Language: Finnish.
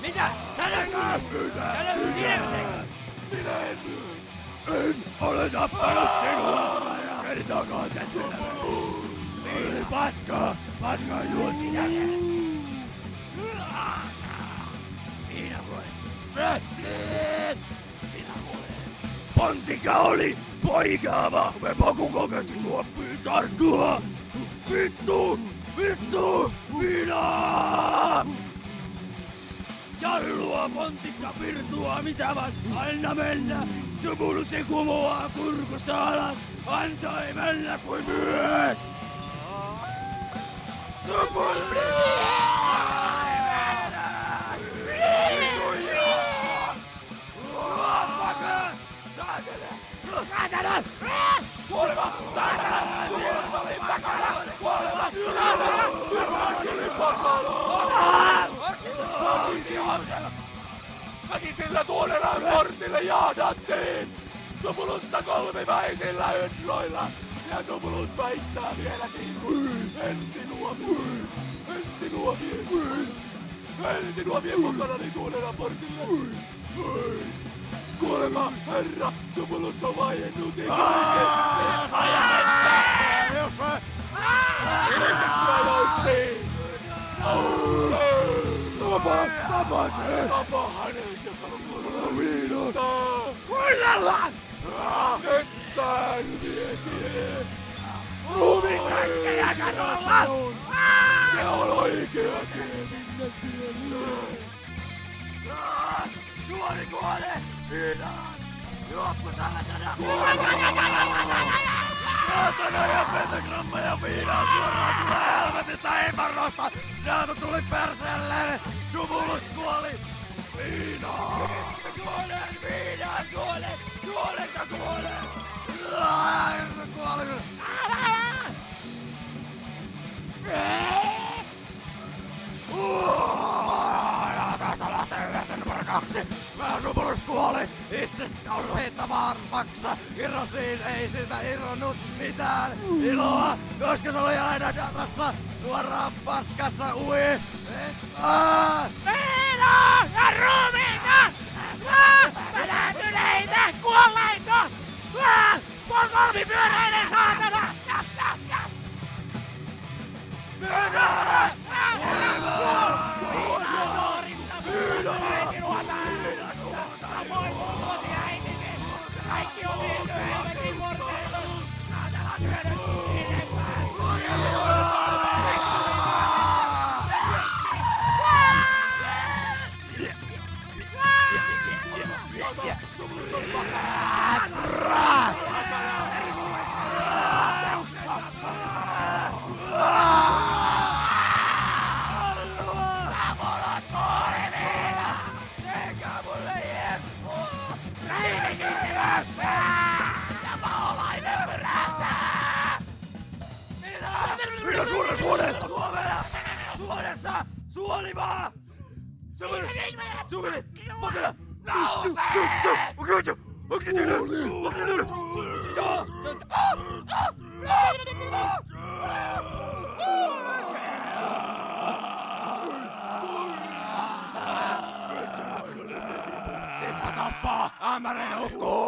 Mitä? Sano sinä se! Minä en ole tappanut sinua! Kertaakaan tässä! Oli paskaa juo sinä! Minä voin. Sinä voin. Pontika oli poikaa vahvempaa kuin kokeasti tuoppii tarttua! Vittu! Minä! Jallua pontikka virtua, mitä vaan anna mennä! Sumulu se kumoaa kurkusta alas, antoi mennä kuin mies! Sumulu! Saatana! Kuolema! Saatana! Siellä oli takana! Kuolema! Saatana! Oli pakana! Väkisillä tuonellaan portille jahdattiin! Sumulusta kolmiväisillä ydroilla! Ja Sumulus väittää vieläkin! En sinua vie mukanani tuonellaan portille! Kuolema, herra! Sumulus on vaiennut ikuisesti! Yleiseksi ajoiksi! Tapa hänet, joka on viinosta! Kuunnellaan! Nyt säännötie! Ruumisäkkejä katolla! Se on oikeasti minne tielle! Nuori kuole! Viinaan! Juoppu saatana! Saatana ja pentagramma ja viinaa suoraan tulee helvetistä epärosta! Raata tuli perseelleen! Sumulus kuoli! Viinaa! Suolessa kuolen! Kuoli! Tästä lähtee yhdessä numero 2. Sumulus kuoli! Itse urhittavaan paksa! Kirrosiin ei siltä irronnut mitään iloa, koska se oli aina darrassa suoraan paskassa ui! Viina ja ruumiita! Pelätyneitä kuolleita! Kolmipyöräinen saatana! Pyörä! Samoin muun vuosi äitisi! Kaikki on viety helvetin morteilla! Saatana syönyt pidempään! Suonessa! Suolivaa! Sumeli! Pakana! Tappaa! Ämmären hukkuu!